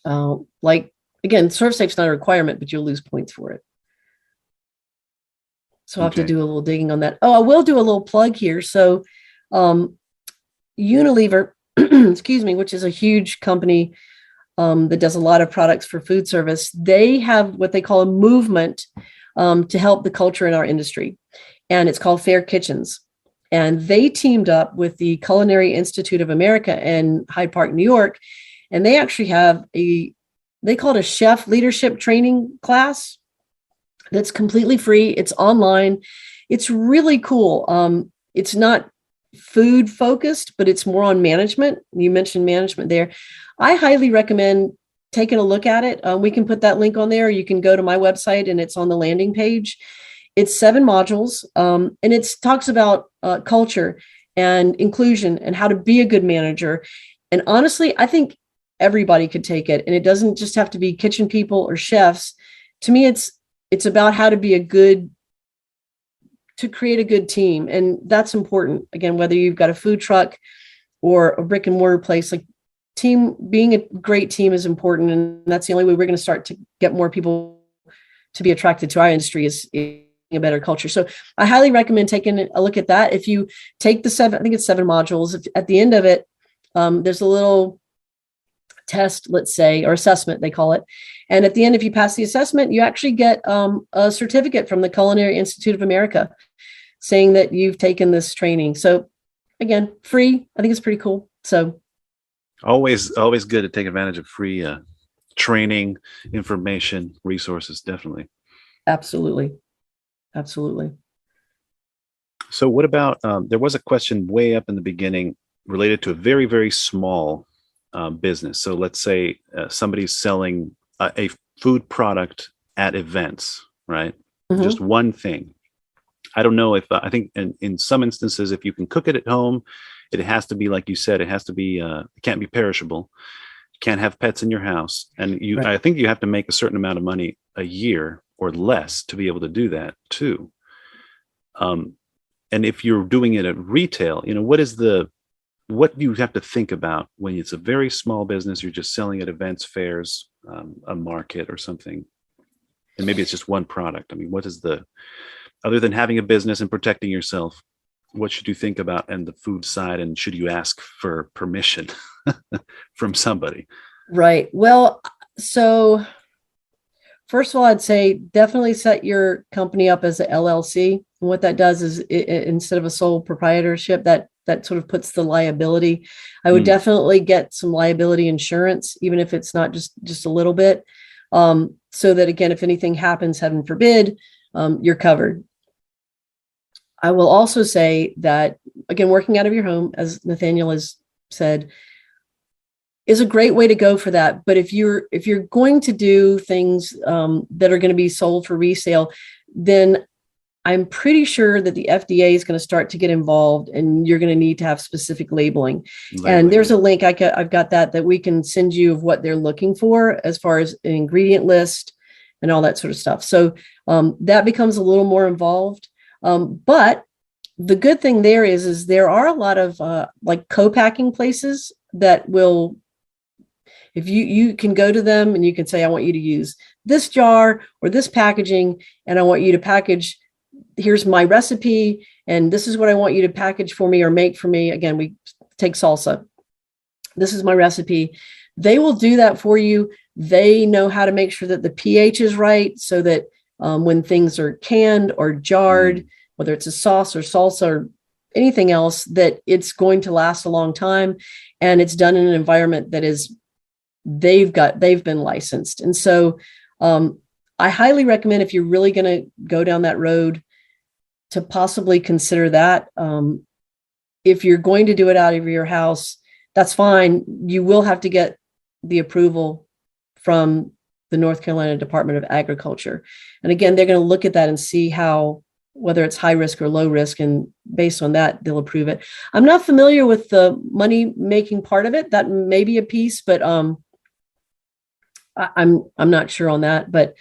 Again, serve safe's not a requirement, but you'll lose points for it. So I'll have to do a little digging on that. Oh, I will do a little plug here. So Unilever, excuse me, which is a huge company that does a lot of products for food service, they have what they call a movement to help the culture in our industry. And it's called Fair Kitchens. And they teamed up with the Culinary Institute of America in Hyde Park, New York. And they actually have they call it a chef leadership training class that's completely free. It's online. It's really cool. It's not food focused, but it's more on management. You mentioned management there. I highly recommend taking a look at it. We can put that link on there. You can go to my website and it's on the landing page. It's 7 modules, and it talks about culture and inclusion and how to be a good manager. And honestly, I think everybody could take it, and it doesn't just have to be kitchen people or chefs. To me, it's about how to be to create a good team. And that's important. Again, whether you've got a food truck or a brick and mortar place, like being a great team is important. And that's the only way we're going to start to get more people to be attracted to our industry is a better culture. So I highly recommend taking a look at that. If you take the 7 modules, at the end of it, there's a little test, let's say, or assessment, they call it. And at the end, if you pass the assessment, you actually get a certificate from the Culinary Institute of America saying that you've taken this training. So again, free. I think it's pretty cool. So always good to take advantage of free training, information, resources. Definitely. Absolutely. So what about, there was a question way up in the beginning related to a very, very small business. So let's say somebody's selling a food product at events, right? Mm-hmm. Just one thing. I don't know if, I think in some instances, if you can cook it at home, it has to be, like you said, it has to be, it can't be perishable. You can't have pets in your house. And right. I think you have to make a certain amount of money a year or less to be able to do that too. And if you're doing it at retail, what is the what do you have to think about when it's a very small business, you're just selling at events, fairs, a market or something, and maybe it's just one product? I mean, what is other than having a business and protecting yourself, what should you think about and the food side, and should you ask for permission from somebody? Right. Well, so first of all, I'd say definitely set your company up as a LLC. And what that does is instead of a sole proprietorship, that sort of puts the liability. I would definitely get some liability insurance, even if it's not just a little bit, so that, again, if anything happens, heaven forbid, you're covered. I will also say that, again, working out of your home, as Nathaniel has said, is a great way to go for that. But if you're going to do things that are going to be sold for resale, then I'm pretty sure that the FDA is going to start to get involved, and you're going to need to have specific labeling. And there's a link I've got that we can send you of what they're looking for as far as an ingredient list and all that sort of stuff. So that becomes a little more involved. But the good thing there is there are a lot of like co-packing places that will, if you can go to them and you can say, I want you to use this jar or this packaging, and I want you to package, here's my recipe, and this is what I want you to package for me or make for me. Again, we take salsa. This is my recipe. They will do that for you. They know how to make sure that the pH is right, so that when things are canned or jarred, whether it's a sauce or salsa or anything else, that it's going to last a long time, and it's done in an environment that is, they've been licensed. And so I highly recommend, if you're really going to go down that road, to possibly consider that. If you're going to do it out of your house, that's fine. You will have to get the approval from the North Carolina Department of Agriculture. And again, they're going to look at that and see whether it's high risk or low risk. And based on that, they'll approve it. I'm not familiar with the money making part of it. That may be a piece, but I'm not sure on that. But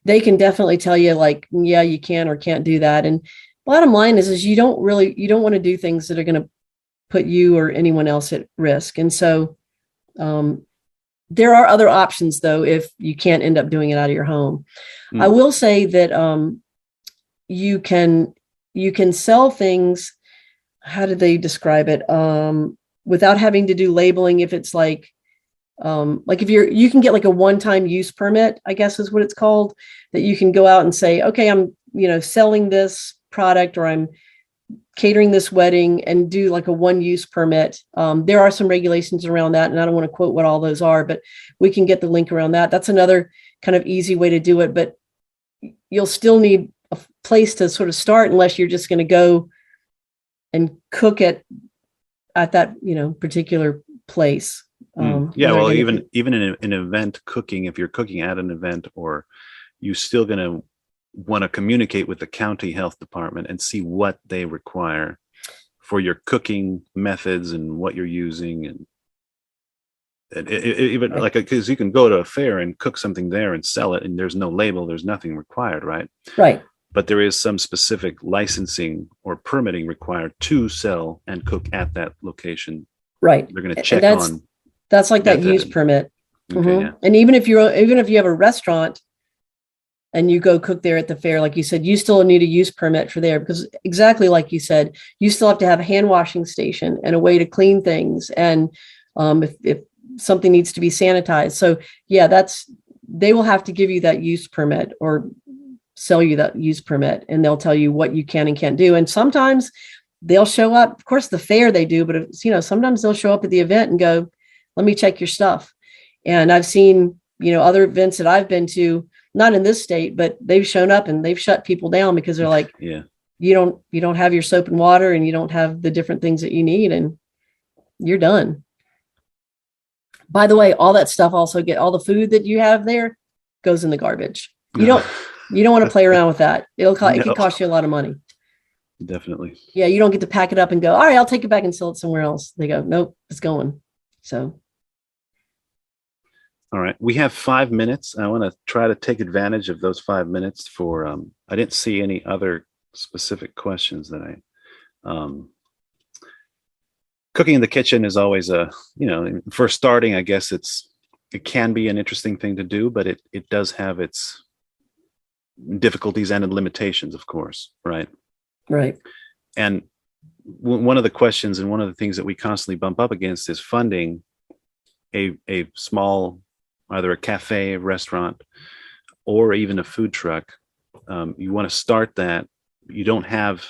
they can definitely tell you, like, yeah, you can or can't do that. And bottom line is you don't want to do things that are going to put you or anyone else at risk. And so there are other options, though, if you can't end up doing it out of your home. I will say that you can sell things. How do they describe it? Without having to do labeling. If it's like if you can get like a one-time use permit, I guess is what it's called, that you can go out and say, okay, I'm, selling this product, or I'm catering this wedding, and do like a one-use permit. There are some regulations around that, and I don't want to quote what all those are, but we can get the link around that. That's another kind of easy way to do it, but you'll still need a place to sort of start, unless you're just going to go and cook it at that, particular place. Well, even in an event cooking, if you're cooking at an event, or you're still going to want to communicate with the county health department and see what they require for your cooking methods and what you're using. And even right. Because you can go to a fair and cook something there and sell it, and there's no label, there's nothing required, right? Right. But there is some specific licensing or permitting required to sell and cook at that location. Right. They're going to check on. That's like that use permit. Okay, yeah. And even if you have a restaurant and you go cook there at the fair, like you said, you still need a use permit for there, because exactly like you said, you still have to have a hand washing station and a way to clean things. And if something needs to be sanitized. So yeah, they will have to give you that use permit or sell you that use permit, and they'll tell you what you can and can't do. And sometimes they'll show up, of course, the fair they do, but sometimes they'll show up at the event and go, let me check your stuff. And I've seen, other events that I've been to, not in this state, but they've shown up and they've shut people down because they're like, yeah, you don't have your soap and water, and you don't have the different things that you need, and you're done. By the way, all that stuff also all the food that you have there goes in the garbage. You don't want to play around with that. It can cost you a lot of money. Definitely. Yeah. You don't get to pack it up and go, all right, I'll take it back and sell it somewhere else. They go, nope, it's going. So. All right. We have 5 minutes. I want to try to take advantage of those 5 minutes for, I didn't see any other specific questions that cooking in the kitchen is always for starting, I guess it can be an interesting thing to do, but it does have its difficulties and limitations, of course. Right. Right. And one of the questions and one of the things that we constantly bump up against is funding a small, either a cafe, restaurant, or even a food truck. You want to start that. You don't have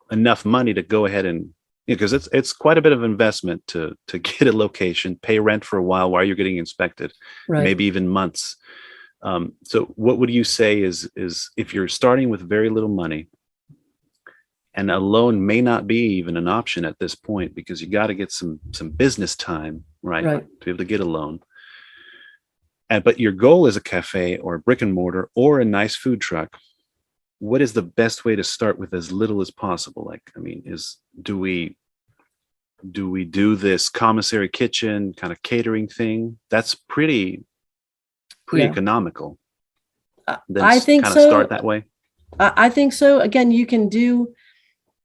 enough money to go ahead and, because it's quite a bit of investment to get a location, pay rent for a while you're getting inspected, Right. maybe even months. So what would you say is if you're starting with very little money, and a loan may not be even an option at this point, because you got to get some business time, right, to be able to get a loan. But your goal is a cafe or a brick and mortar or a nice food truck. What is the best way to start with as little as possible? Like, I mean, do we do this commissary kitchen kind of catering thing? That's pretty economical. I think kind so. of start that way. I think so. Again, you can do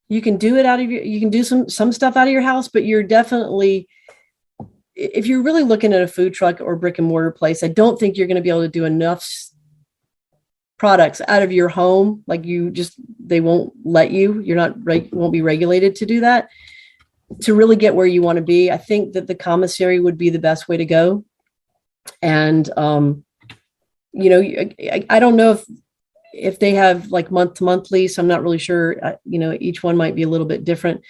it out of you can do some stuff out of your house, but you're definitely, if you're really looking at a food truck or brick and mortar place, I don't think you're going to be able to do enough products out of your home. Like they won't let you, won't be regulated to do that, to really get where you want to be. I think that the commissary would be the best way to go. And, I don't know if they have like month to month lease. I'm not really sure. Each one might be a little bit different,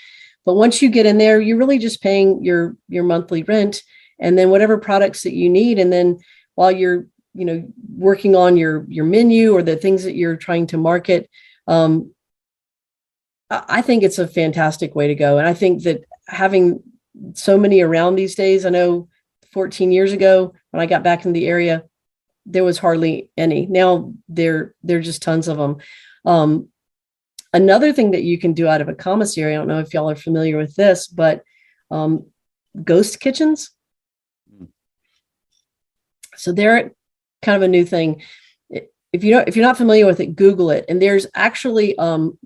but once you get in there, you're really just paying your monthly rent, and then whatever products that you need. And then while you're, working on your menu or the things that you're trying to market, I think it's a fantastic way to go. And I think that having so many around these days, I know 14 years ago when I got back in the area, there was hardly any. Now there are just tons of them. Another thing that you can do out of a commissary, I don't know if y'all are familiar with this, but ghost kitchens. So they're kind of a new thing. If you're not familiar with it, Google it. And there's actually,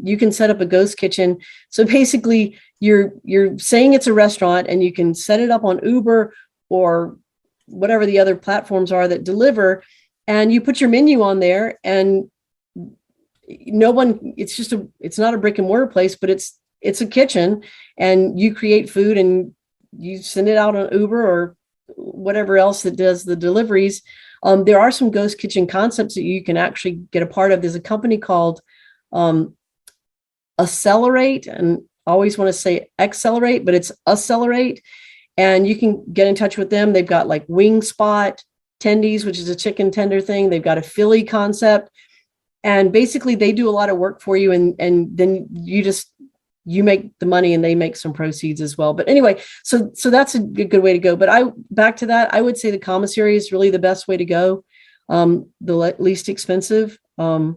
you can set up a ghost kitchen. So basically you're saying it's a restaurant, and you can set it up on Uber or whatever the other platforms are that deliver, and you put your menu on there, and it's not a brick and mortar place, but it's a kitchen, and you create food and you send it out on Uber or whatever else that does the deliveries. There are some ghost kitchen concepts that you can actually get a part of. There's a company called Accelerate, and I always want to say Accelerate, but it's Accelerate. And you can get in touch with them. They've got like Wing Spot, Tendies, which is a chicken tender thing. They've got a Philly concept. And basically they do a lot of work for you. And then you make the money and they make some proceeds as well. But anyway, so that's a good way to go. But back to that, I would say the commissary is really the best way to go. The least expensive. It's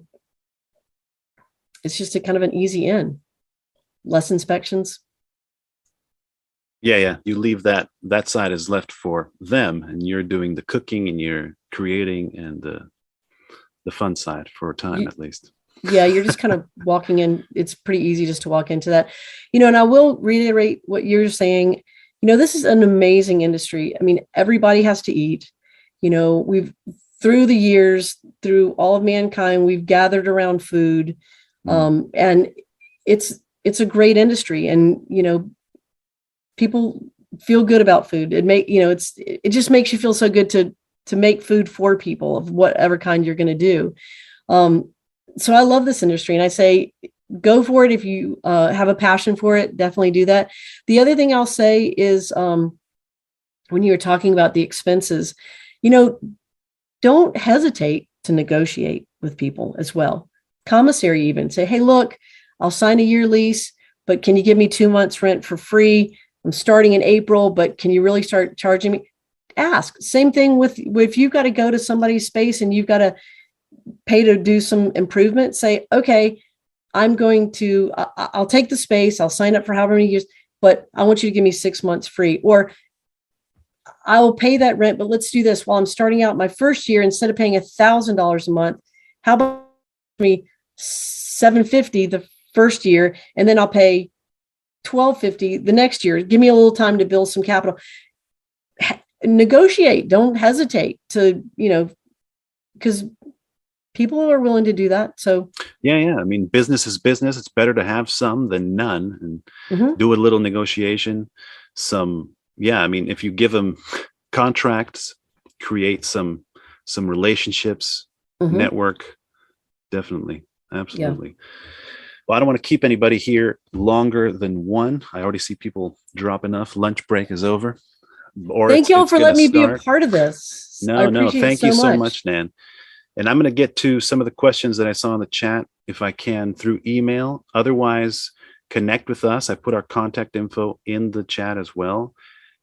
just a kind of an easy in. Less inspections. Yeah. You leave that side is left for them, and you're doing the cooking and you're creating and the fun side for a time at least. Yeah, you're just kind of walking in. It's pretty easy just to walk into that, and I will reiterate what you're saying. This is an amazing industry. I mean, everybody has to eat. We've, through the years, through all of mankind, we've gathered around food. And it's a great industry, and, people feel good about food. It just makes you feel so good to make food for people of whatever kind you're going to do. So I love this industry, and I say, go for it. If you have a passion for it, definitely do that. The other thing I'll say is, when you were talking about the expenses, don't hesitate to negotiate with people as well. Commissary, even say, hey, look, I'll sign a year lease, but can you give me 2 months rent for free? I'm starting in April, but can you really start charging me? Ask. Same thing if you've got to go to somebody's space and you've got to pay to do some improvement, say, okay, I'll take the space, I'll sign up for however many years, but I want you to give me 6 months free, or I will pay that rent, but let's do this. While I'm starting out my first year, instead of paying $1,000 a month, how about me $750 the first year, and then I'll pay $12.50 the next year. Give me a little time to build some capital. Negotiate. Don't hesitate to, because people are willing to do that. So yeah. I mean, business is business. It's better to have some than none, and do a little negotiation. I mean, if you give them contracts, create some relationships, network, definitely. Absolutely. Yeah. Well, I don't want to keep anybody here longer than 1. I already see people dropping off. Lunch break is over. Thank you all for letting me be a part of this. No. Thank you so much, Nan. And I'm going to get to some of the questions that I saw in the chat, if I can, through email. Otherwise, connect with us. I put our contact info in the chat as well.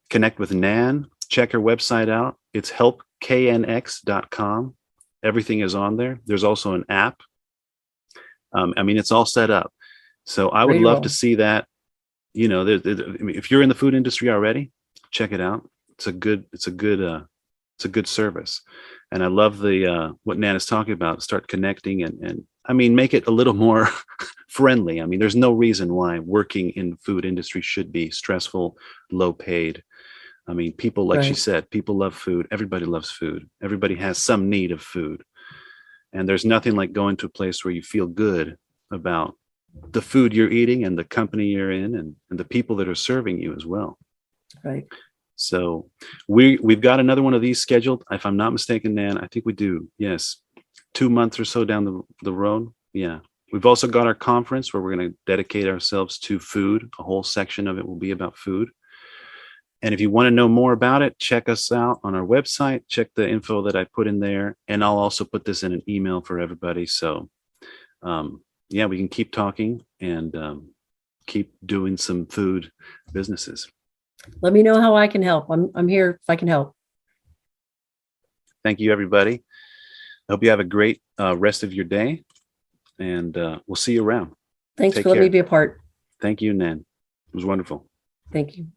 Connect with Nan. Check her website out. It's helpKNX.com. Everything is on there. There's also an app. I mean, it's all set up. So I would love to see that. If you're in the food industry already, check it out. It's a good service. And I love what Nan is talking about. Start connecting and I mean, make it a little more friendly. I mean, there's no reason why working in the food industry should be stressful, low paid. I mean, people, like she said, people love food. Everybody loves food. Everybody has some need of food. And there's nothing like going to a place where you feel good about the food you're eating and the company you're in and the people that are serving you as well. Right. So we've got another one of these scheduled. If I'm not mistaken, Nan, I think we do. Yes. 2 months or so down the road. Yeah. We've also got our conference where we're going to dedicate ourselves to food. A whole section of it will be about food. And if you want to know more about it, check us out on our website. Check the info that I put in there. And I'll also put this in an email for everybody. So, we can keep talking and keep doing some food businesses. Let me know how I can help. I'm here if I can help. Thank you, everybody. I hope you have a great rest of your day. And we'll see you around. Thanks for letting me be a part. Thank you, Nan. It was wonderful. Thank you.